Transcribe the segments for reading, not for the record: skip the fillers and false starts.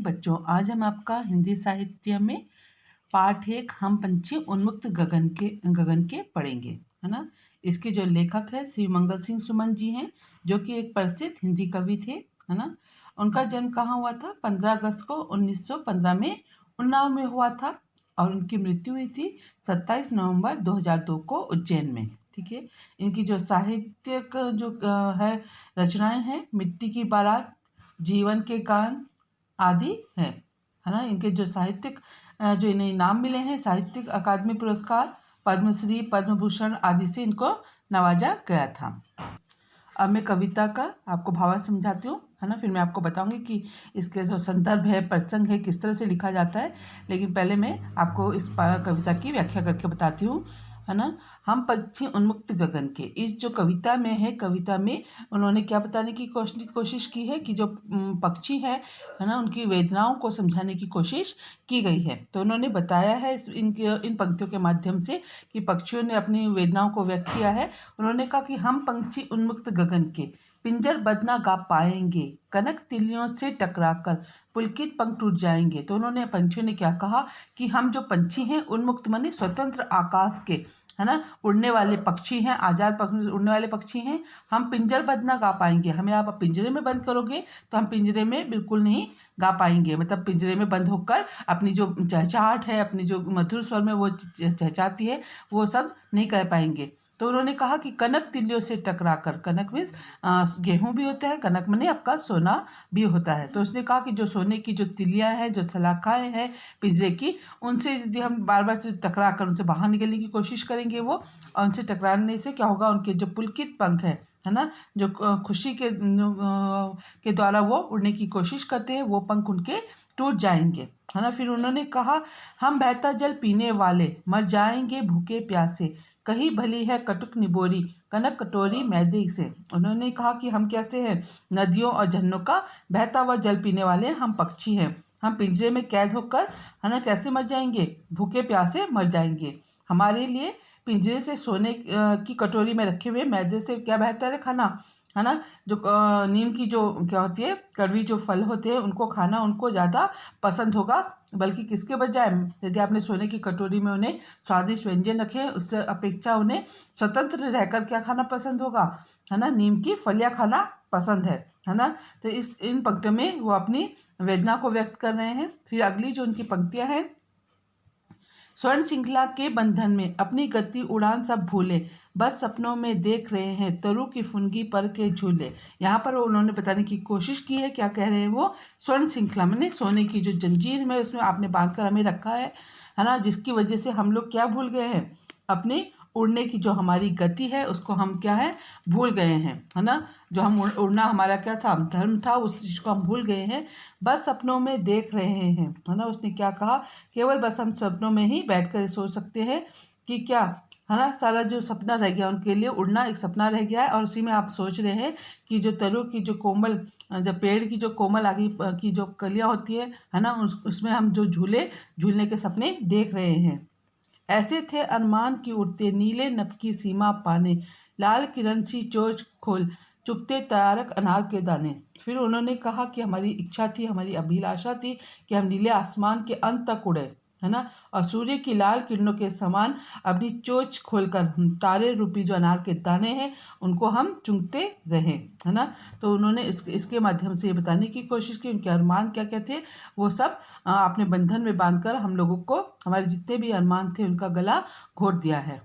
Morning बच्चों। आज हम आपका हिंदी साहित्य में पाठ 1 हम पंछी उन्मुक्त गगन के पढ़ेंगे, है ना। इसके जो लेखक है श्री मंगल सिंह सुमन जी हैं, जो कि एक प्रसिद्ध हिंदी कवि थे, है ना। उनका जन्म कहाँ हुआ था? 15 अगस्त को 1915 में उन्नाव में हुआ था और उनकी मृत्यु हुई थी 27 नवंबर 2002 को उज्जैन में। ठीक है। इनकी जो साहित्यिक है रचनाएं हैं, मिट्टी की बारात, जीवन के गान आदि है ना। इनके जो साहित्यिक जो इन्हें इनाम मिले हैं, साहित्यिक अकादमी पुरस्कार, पद्मश्री, पद्म भूषण आदि से इनको नवाजा गया था। अब मैं कविता का आपको भावार्थ समझाती हूँ, है ना। फिर मैं आपको बताऊंगी कि इसके जो संदर्भ है, प्रसंग है, किस तरह से लिखा जाता है। लेकिन पहले मैं आपको इस कविता की व्याख्या करके बताती हूँ, है ना। हम पक्षी उन्मुक्त गगन के, इस जो कविता में है, कविता में उन्होंने क्या बताने की कोशिश की है कि जो पक्षी है ना, उनकी वेदनाओं को समझाने की कोशिश की गई है। तो उन्होंने बताया है इन पंक्तियों के माध्यम से कि पक्षियों ने अपनी वेदनाओं को व्यक्त किया है। उन्होंने कहा कि हम पंछी उन्मुक्त गगन के पिंजर बद ना गा पाएंगे, कनक तिलियों से टकराकर पुलकित पंख टूट जाएंगे। तो उन्होंने पंछियों ने क्या कहा कि हम जो पंछी हैं, उन्मुक्त माने स्वतंत्र आकाश के, है ना, उड़ने वाले पक्षी हैं, आज़ाद उड़ने वाले पक्षी हैं। हम पिंजर बद ना गा पाएंगे, हमें आप पिंजरे में बंद करोगे तो हम पिंजरे में बिल्कुल नहीं गा पाएंगे। मतलब पिंजरे में बंद होकर अपनी जो चहचहाहट है, अपनी जो मधुर स्वर में वो चहचहाती है, वो सब नहीं कर पाएंगे। तो उन्होंने कहा कि कनक तिलियों से टकराकर, कनक मीन्स गेहूं भी होता है, कनक माने आपका सोना भी होता है। तो उसने कहा कि जो सोने की जो तिलियां हैं, जो सलाखाएं हैं पिंजरे की, उनसे यदि हम बार बार से टकरा कर उनसे बाहर निकलने की कोशिश करेंगे वो, और उनसे टकराने से क्या होगा, उनके जो पुलकित पंख है ना, जो खुशी के द्वारा वो उड़ने की कोशिश करते हैं, वो पंख उनके टूट जाएंगे, है ना। फिर उन्होंने कहा हम बहता जल पीने वाले मर जाएंगे भूखे प्यासे, कहीं भली है कटुक निबोरी कनक कटोरी मैदे से। उन्होंने कहा कि हम कैसे हैं, नदियों और झरनों का बहता हुआ जल पीने वाले हम पक्षी हैं। हम पिंजरे में कैद होकर, है ना, कैसे मर जाएंगे, भूखे प्यासे मर जाएंगे। हमारे लिए पिंजरे से सोने की कटोरी में रखे हुए मैदे से क्या बेहतर है खाना, है ना। जो नीम की जो क्या होती है, कड़वी जो फल होते हैं, उनको खाना उनको ज़्यादा पसंद होगा, बल्कि किसके बजाय यदि आपने सोने की कटोरी में उन्हें स्वादिष्ट व्यंजन रखे, उससे अपेक्षा उन्हें स्वतंत्र रहकर क्या खाना पसंद होगा, है ना, नीम की फलियाँ खाना पसंद है ना। तो इन पंक्तियों में वो अपनी वेदना को व्यक्त कर रहे हैं। फिर अगली जो उनकी पंक्तियाँ हैं, स्वर्ण श्रृंखला के बंधन में अपनी गति उड़ान सब भूले, बस सपनों में देख रहे हैं तरु की फुनगी पर के झूले। यहाँ पर उन्होंने बताने की कोशिश की है, क्या कह रहे हैं वो, स्वर्ण श्रृंखला मैंने सोने की जो जंजीर में उसमें आपने बांध कर हमें रखा है ना, जिसकी वजह से हम लोग क्या भूल गए हैं, अपने उड़ने की जो हमारी गति है उसको हम क्या है, भूल गए हैं, है ना। जो हम उड़ना हमारा क्या था, धर्म था, उस चीज़ को हम भूल गए हैं, बस सपनों में देख रहे हैं, है ना। उसने क्या कहा, केवल बस हम सपनों में ही बैठकर सोच सकते हैं कि क्या, है ना, सारा जो सपना रह गया, उनके लिए उड़ना एक सपना रह गया है। और उसी में आप सोच रहे हैं कि जो तरु की जो कोमल, जब पेड़ की जो कोमल आगे की जो कलियां होती है ना, उसमें हम जो झूलने के सपने देख रहे हैं। ऐसे थे अरमान की उड़ते नीले नभ की सीमा पाने, लाल किरण सी चोंच खोल चुगते तारक अनार के दाने। फिर उन्होंने कहा कि हमारी इच्छा थी, हमारी अभिलाषा थी कि हम नीले आसमान के अंत तक उड़े, है ना, और सूर्य की लाल किरणों के समान अपनी चोंच खोलकर हम तारे रूपी जो अनार के दाने हैं उनको हम चुगते रहें, है ना। तो उन्होंने इसके माध्यम से ये बताने की कोशिश की उनके अरमान क्या क्या थे, वो सब आपने बंधन में बांधकर हम लोगों को हमारे जितने भी अरमान थे उनका गला घोट दिया है।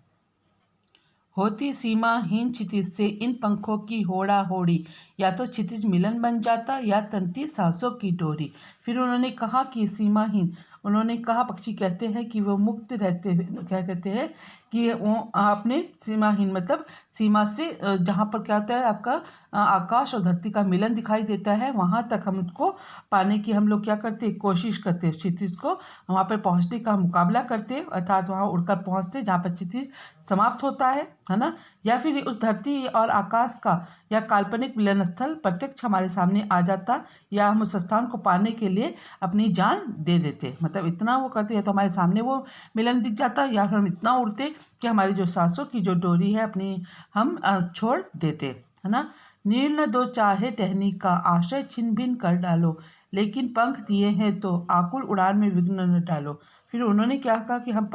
होती सीमाहीन क्षितिज से इन पंखों की होड़ा होड़ी, या तो क्षितिज मिलन बन जाता या तंती सांसों की डोरी। फिर उन्होंने कहा कि सीमाहीन, उन्होंने कहा पक्षी कहते हैं कि वो मुक्त रहते हुए, क्या कहते हैं कि वो अपने सीमाहीन मतलब सीमा से जहाँ पर क्या होता है आपका आकाश और धरती का मिलन दिखाई देता है, वहाँ तक हम उसको पाने की हम लोग क्या करते हैं, कोशिश करते हैं, क्षितिज को वहाँ पर पहुँचने का मुकाबला करते हैं, अर्थात वहाँ उड़कर पहुँचते जहाँ पर क्षितिज समाप्त होता है ना। या फिर उस धरती और आकाश का या काल्पनिक मिलन स्थल प्रत्यक्ष हमारे सामने आ जाता, या हम उस स्थान को पाने के लिए अपनी जान दे देते, मतलब इतना वो करते हैं तो हमारे सामने वो मिलन दिख जाता, या फिर हम इतना उड़ते कि हमारी जो सांसों की जो डोरी है अपनी हम छोड़ देते, है ना। नील न दो चाहे टहनी का आश्रय छिन भिन कर डालो, लेकिन पंख दिए हैं तो आकुल उड़ान में विघ्न न डालो। फिर उन्होंने क्या कहा कि हम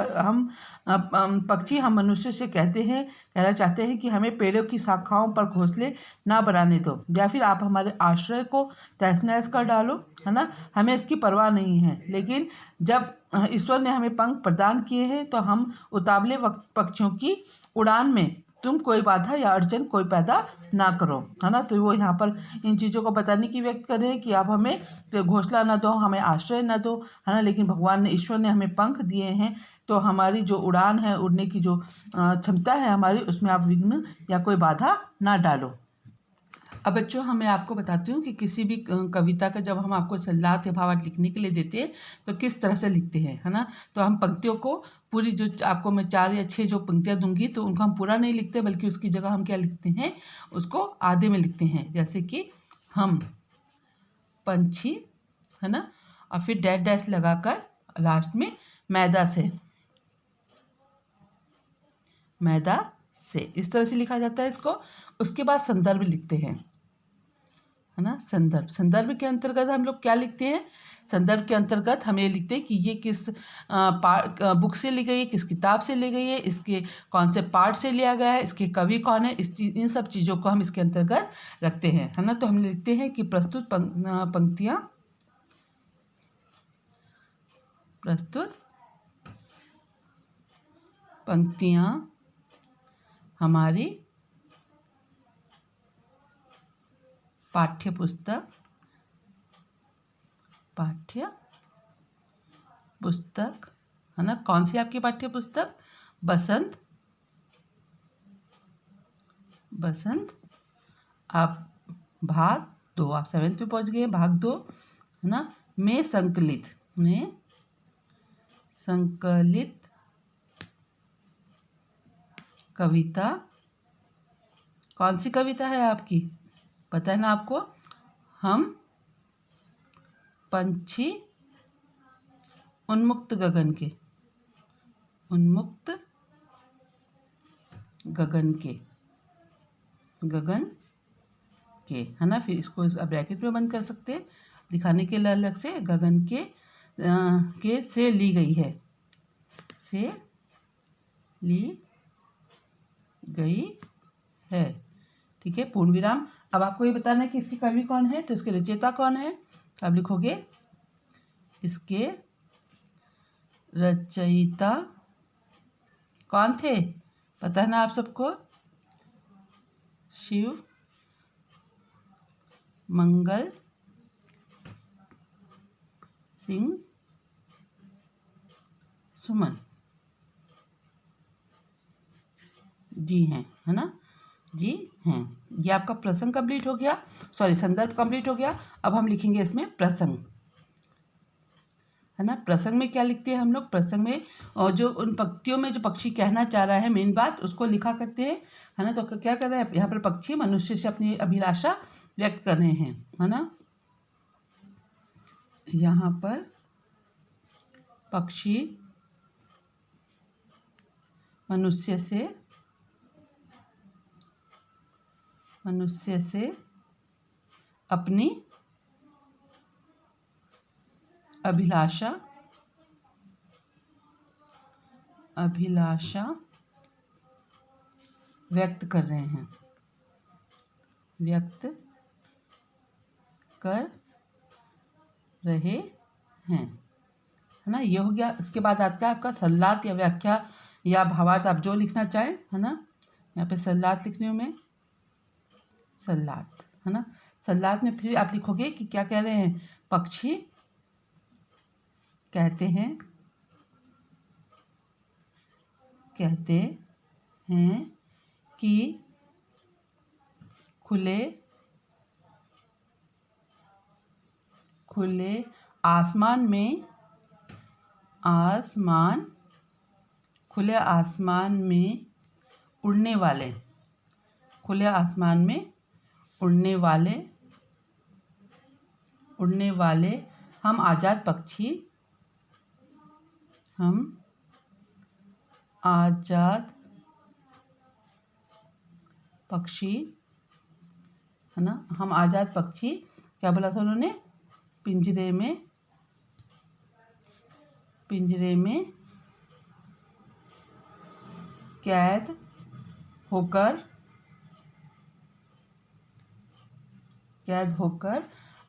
पक्षी हम मनुष्य से कहना चाहते हैं कि हमें पेड़ों की शाखाओं पर घोंसले ना बनाने दो, या फिर आप हमारे आश्रय को तहस नहस कर डालो, है ना। हमें इसकी परवाह नहीं है, लेकिन जब ईश्वर ने हमें पंख प्रदान किए हैं तो हम उतावले पक्षियों की उड़ान में तुम कोई बाधा या अड़चन कोई पैदा ना करो, है ना। तो वो यहाँ पर इन चीज़ों को बताने की व्यक्त कर रहे हैं कि आप हमें घोंसला ना दो, हमें आश्रय ना दो, है ना। लेकिन भगवान ने, ईश्वर ने हमें पंख दिए हैं, तो हमारी जो उड़ान है, उड़ने की जो क्षमता है हमारी, उसमें आप विघ्न या कोई बाधा ना डालो। अब बच्चों, मैं आपको बताती हूँ कि किसी भी कविता का जब हम आपको सल्लात या भावार्थ लिखने के लिए देते हैं तो किस तरह से लिखते हैं, है ना। तो हम पंक्तियों को पूरी, जो आपको मैं 4 या 6 जो पंक्तियाँ दूंगी, तो उनको हम पूरा नहीं लिखते, बल्कि उसकी जगह हम क्या लिखते हैं, उसको आधे में लिखते हैं। जैसे कि हम पंछी, है ना, और फिर डैश डैश लगाकर लास्ट में मैदा से इस तरह से लिखा जाता है इसको। उसके बाद संदर्भ लिखते हैं, है ना। संदर्भ के अंतर्गत हम लोग क्या लिखते हैं, संदर्भ के अंतर्गत हम ये लिखते हैं कि ये किस बुक से ली गई है, किस किताब से ली गई है, इसके कौन से पार्ट से लिया गया है, इसके कवि कौन है, इन सब चीज़ों को हम इसके अंतर्गत रखते हैं, है ना। तो हम लिखते हैं कि प्रस्तुत पंक्तियाँ हमारी पाठ्य पुस्तक, है ना। कौन सी आपकी पाठ्य पुस्तक, बसंत आप भाग 2, आप 7th पे पहुंच गए, भाग 2, है ना, में संकलित कविता। कौन सी कविता है आपकी, पता है ना आपको, हम पंछी उन्मुक्त गगन के, है ना। फिर इसको ब्रैकेट में बंद कर सकते हैं, दिखाने के लिए अलग से, गगन के से ली गई है, ठीक है, पूर्ण विराम। अब आपको ये बताना है कि इसके कवि कौन है, तो इसके रचयिता कौन है। अब लिखोगे, इसके रचयिता कौन थे, पता है ना आप सबको, शिव मंगल सिंह सुमन जी हैं, है ना, जी हैं। ये आपका प्रसंग कंप्लीट हो गया, संदर्भ कंप्लीट हो गया। अब हम लिखेंगे इसमें प्रसंग, है ना। प्रसंग में क्या लिखते हैं हम लोग, प्रसंग में और जो उन पंक्तियों में जो पक्षी कहना चाह रहा है मेन बात, उसको लिखा करते हैं, है ना। तो क्या कर रहे हैं यहाँ पर, पक्षी मनुष्य से अपनी अभिलाषा व्यक्त कर रहे हैं, है ना। यहाँ पर पक्षी मनुष्य से अपनी अभिलाषा व्यक्त कर रहे हैं, है ना। ये हो गया। इसके बाद आता है आपका सल्लात या व्याख्या या भावार्थ, आप जो लिखना चाहें, है ना। यहाँ पे सल्लात लिखने में सल्लात, है ना। सल्लात में फिर आप लिखोगे कि क्या कह रहे हैं, पक्षी कहते हैं कि खुले आसमान में उड़ने वाले हम आज़ाद पक्षी, है ना। हम आज़ाद पक्षी, क्या बोला था उन्होंने, पिंजरे में कैद होकर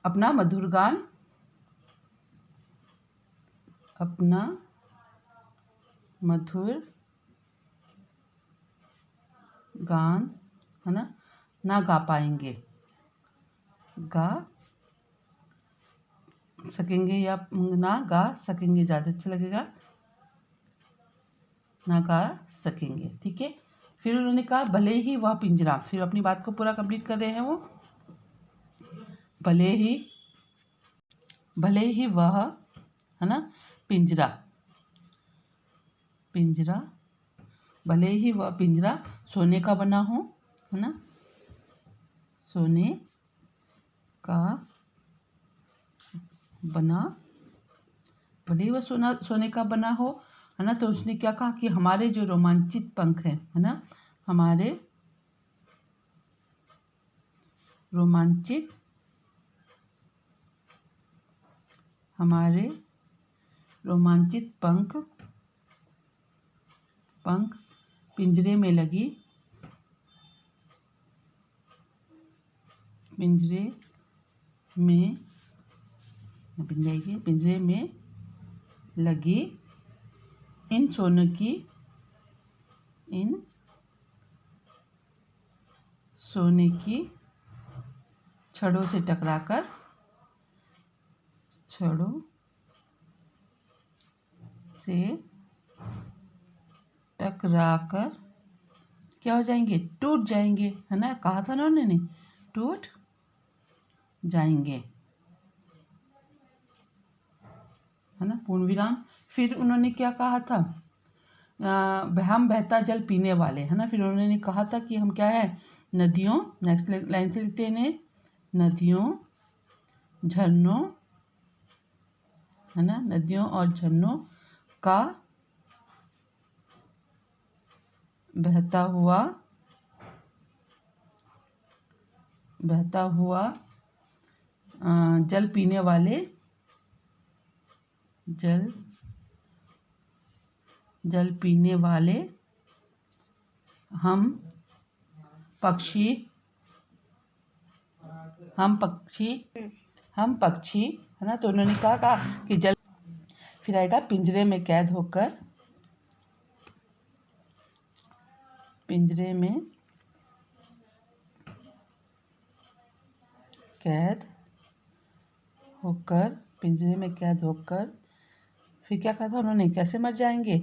अपना मधुर गान है ना गा पाएंगे, गा सकेंगे या ना गा सकेंगे ज़्यादा अच्छा लगेगा, ना गा सकेंगे। ठीक है। फिर उन्होंने कहा भले ही वह पिंजरा, फिर अपनी बात को पूरा कंप्लीट कर रहे हैं वो। भले ही वह है ना पिंजरा, भले ही वह पिंजरा सोने का बना हो, है ना, सोने का बना, भले ही वह सोने का बना हो, है ना। तो उसने क्या कहा कि हमारे जो रोमांचित पंख हैं, है ना, हमारे रोमांचित पंख पिंजरे में लगी इन सोने की छड़ों से टकराकर क्या हो जाएंगे, टूट जाएंगे, है ना। कहा था ना उन्होंने, टूट जाएंगे, है ना, पूर्ण विराम। फिर उन्होंने क्या कहा था, हम बहता जल पीने वाले, है ना। फिर उन्होंने कहा था कि हम क्या है, नदियों, नेक्स्ट लाइन से लिखते हैं, नदियों, झरनों, है ना, नदियों और झरनों का बहता हुआ जल पीने वाले, जल पीने वाले हम पक्षी, है ना। तो उन्होंने कहा कि जल, फिर आएगा पिंजरे में कैद होकर, पिंजरे में कैद होकर फिर क्या कहा था उन्होंने, कैसे मर जाएंगे,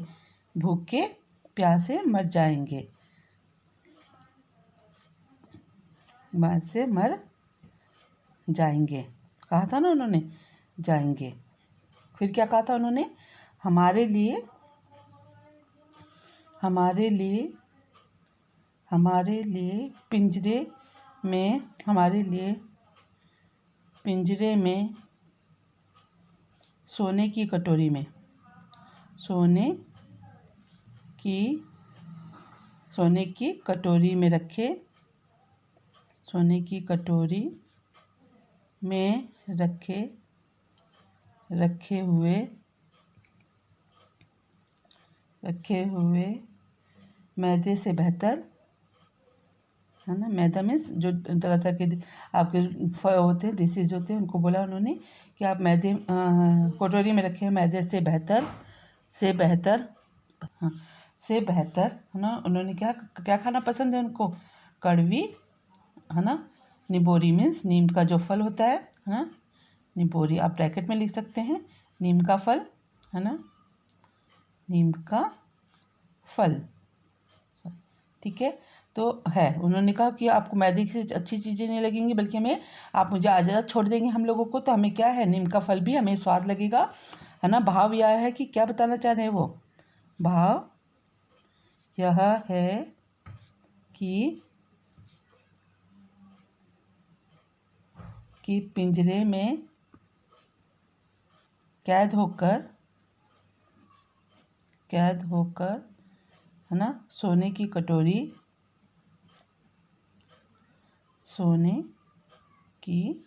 भूखे प्यासे मर जाएंगे, कहा था ना उन्होंने, जाएंगे। फिर क्या कहा था उन्होंने, हमारे लिए पिंजरे में सोने की कटोरी में रखे हुए मैदे से बेहतर, है ना। मैदा मीन्स जो तरह तरह के आपके होते हैं, डिशेज होते हैं, उनको बोला उन्होंने कि आप मैदे कटोरी में रखे मैदे से बेहतर, हाँ, से बेहतर, है ना। उन्होंने क्या खाना पसंद है उनको, कड़वी, है ना, निबोरी मीन्स नीम का जो फल होता है ना, निबोरी आप ब्रैकेट में लिख सकते हैं, नीम का फल, है ना, नीम का फल। ठीक है। तो है, उन्होंने कहा कि आपको मैदे की अच्छी चीज़ें नहीं लगेंगी, बल्कि हमें, आप मुझे आज़ाद छोड़ देंगे हम लोगों को, तो हमें क्या है, नीम का फल भी हमें स्वाद लगेगा, है ना। भाव यह है कि क्या बताना चाह रहे हैं वो, भाव यह है कि पिंजरे में कैद होकर, है ना, सोने की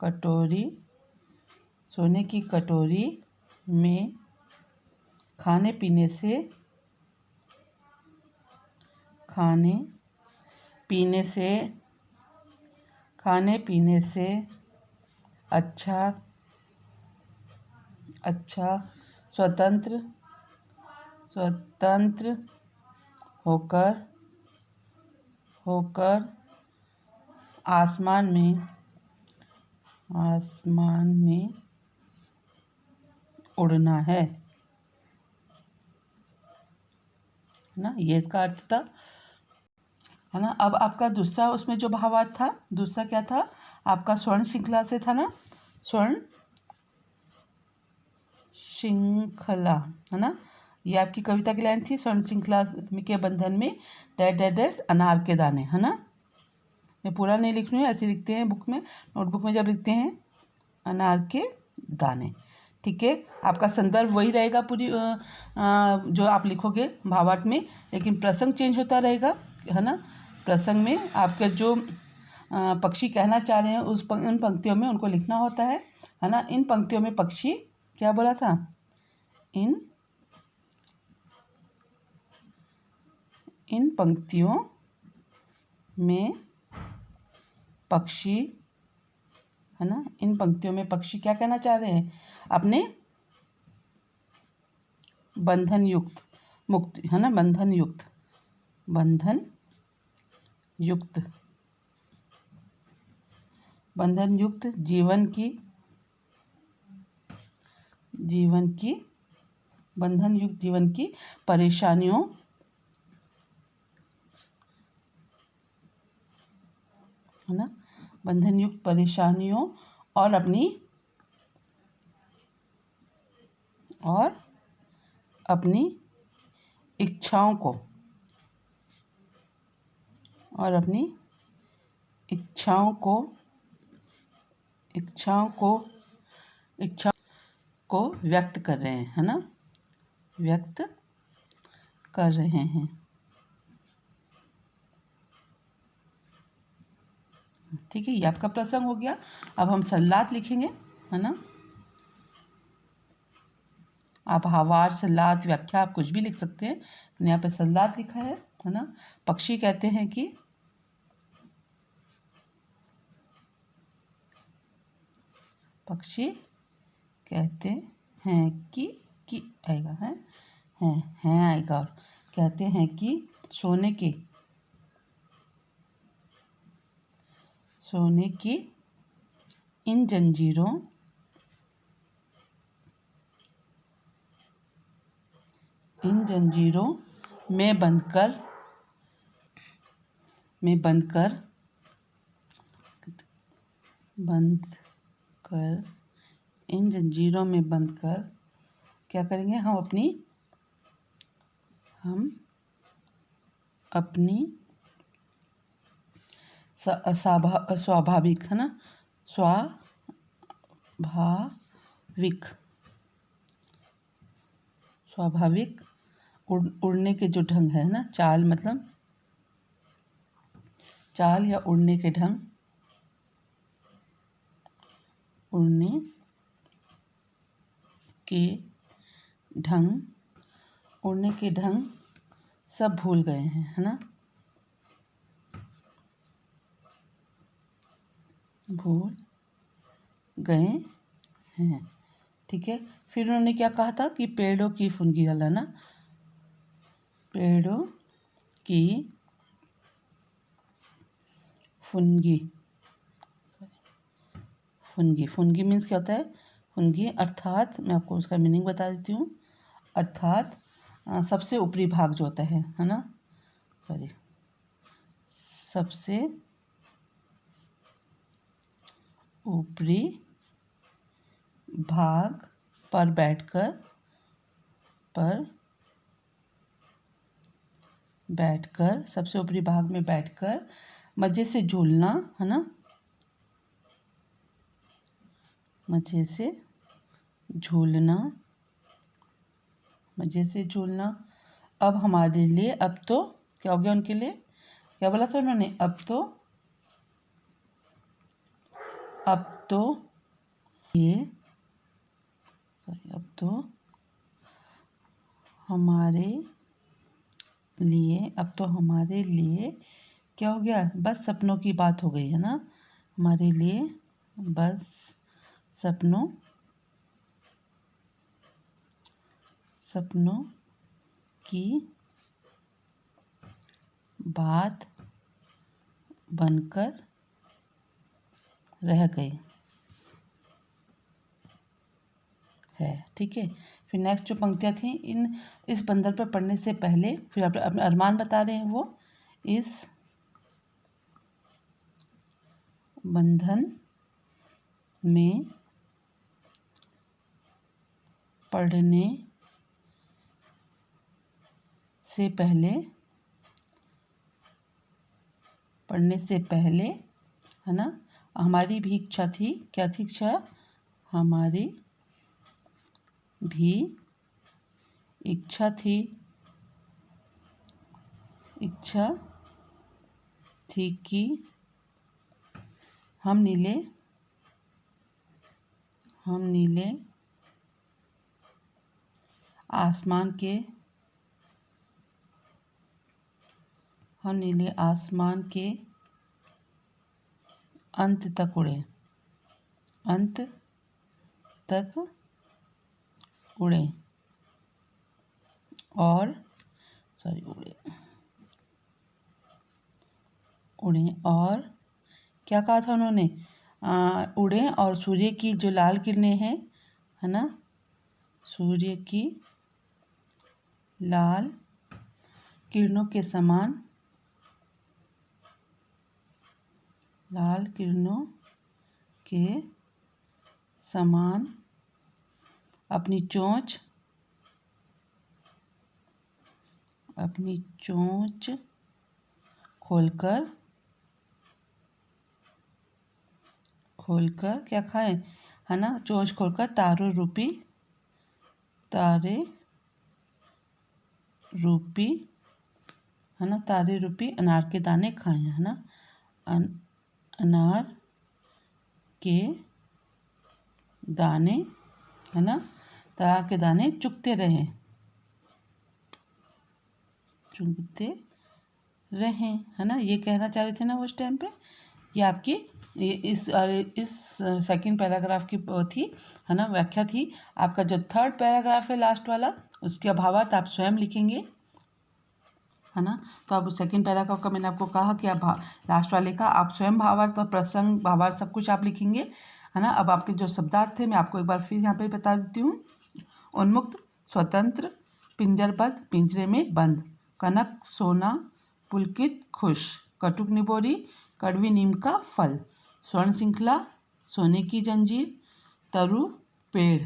कटोरी, सोने की कटोरी में खाने पीने से अच्छा स्वतंत्र होकर आसमान में उड़ना है ना, ये इसका अर्थ था, है ना। अब आपका दूसरा उसमें जो भावार्थ था, दूसरा क्या था आपका, स्वर्ण श्रृंखला से था ना, स्वर्ण श्रृंखला, है ना। ये आपकी कविता की लाइन थी, स्वर्ण श्रृंखला के बंधन में डैश डैश डैश अनार के दाने, है ना। मैं पूरा नहीं लिख रही हूँ, ऐसे लिखते हैं बुक में, नोटबुक में जब लिखते हैं अनार के दाने, ठीक है। आपका संदर्भ वही रहेगा पूरी जो आप लिखोगे भावार्थ में, लेकिन प्रसंग चेंज होता रहेगा, है ना। प्रसंग में आपके जो पक्षी कहना चाह रहे हैं उन पंक्तियों में उनको लिखना होता है ना। इन पंक्तियों में पक्षी क्या बोला था, इन पंक्तियों में पक्षी, है ना, इन पंक्तियों में पक्षी क्या कहना चाह रहे हैं, अपने बंधन युक्त मुक्त, है ना, बंधन युक्त जीवन की बंधन युक्त जीवन की परेशानियों, है ना, बंधन युक्त परेशानियों और अपनी इच्छाओं को व्यक्त कर रहे हैं, है ना, व्यक्त कर रहे हैं, ठीक है। ये आपका प्रसंग हो गया। अब हम सल्लात लिखेंगे, है ना। आप भावार्थ, सल्लात, व्याख्या आप कुछ भी लिख सकते हैं, यहाँ पे सल्लात लिखा है ना। पक्षी कहते हैं कि आएगा, है आएगा, और कहते हैं कि सोने की इन जंजीरों में बंधकर इन जंजीरों में बंधकर क्या करेंगे, हम अपनी स्वाभाविक, है ना, स्वाभाविक उड़ने के जो ढंग है ना, चाल मतलब चाल या उड़ने के ढंग, उड़ने के ढंग सब भूल गए हैं, है ना, भूल गए हैं, ठीक है। फिर उन्होंने क्या कहा था कि पेड़ों की फुनगी हलाना, पेड़ों की फुनगी मीन्स क्या होता है, फुनगी अर्थात मैं आपको उसका मीनिंग बता देती हूँ, अर्थात सबसे ऊपरी भाग जो होता है ना, सबसे ऊपरी भाग पर बैठकर सबसे ऊपरी भाग में बैठकर मजे से झूलना, है ना, मजे से झूलना। अब हमारे लिए, अब तो क्या हो गया, उनके लिए क्या बोला था उन्होंने, अब अब तो ये हमारे लिए क्या हो गया, बस सपनों की बात हो गई है ना। हमारे लिए बस सपनों की बात बनकर रह गई है। ठीक है, फिर नेक्स्ट जो पंक्तियाँ थी, इस बंधन पर पढ़ने से पहले फिर अपने अरमान बता रहे हैं। वो इस बंधन में पढ़ने से पहले है ना, हमारी भी इच्छा थी। क्या थी इच्छा? हमारी भी इच्छा थी कि हम नीले आसमान के अंत तक उड़े और क्या कहा था उन्होंने? उड़े और सूर्य की जो लाल किरणें हैं, है ना, सूर्य की लाल किरणों के समान अपनी चोंच खोलकर क्या खाएं, है ना, चोंच खोलकर तारे रूपी अनार के दाने खाएं, है ना, अनार के दाने, है ना, तार के दाने चुगते रहें, है ना। ये कहना चाह रहे थे ना उस टाइम पे। ये आपकी इस सेकंड पैराग्राफ की थी, है ना, व्याख्या थी। आपका जो थर्ड पैराग्राफ है लास्ट वाला, उसके भावार्थ आप स्वयं लिखेंगे, है ना। तो अब सेकंड पैराग्राफ का मैंने आपको कहा कि आप लास्ट वाले का आप स्वयं भावार्थ और प्रसंग भावार्थ सब कुछ आप लिखेंगे, है ना। अब आपके जो शब्दार्थ थे मैं आपको एक बार फिर यहाँ पे बता देती हूँ। उन्मुक्त, स्वतंत्र, पिंजरबद्ध, पिंजरे में बंद, कनक सोना, पुलकित खुश, कटुक निबोरी, कड़वी नीम का फल, स्वर्ण श्रृंखला, सोने की जंजीर, तरु पेड़,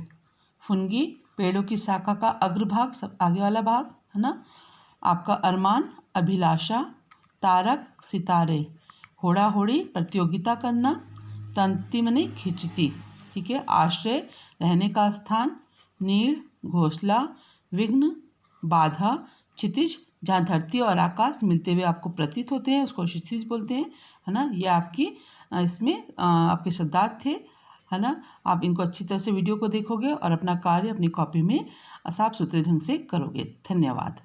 फुनगी पेड़ों की शाखा का अग्रभाग, सब आगे वाला भाग, है ना। आपका अरमान अभिलाषा, तारक सितारे, होड़ा होड़ी प्रतियोगिता करना, तंती मने खिंचती, ठीक है, आश्रय रहने का स्थान, नीड़ घोंसला, विघ्न बाधा, क्षितिज जहाँ धरती और आकाश मिलते हुए आपको प्रतीत होते हैं उसको क्षितिज बोलते हैं, है ना। ये आपकी इसमें आपके शब्दार्थ थे, है ना। आप इनको अच्छी तरह से वीडियो को देखोगे और अपना कार्य अपनी कॉपी में साफ सुथरे ढंग से करोगे। धन्यवाद।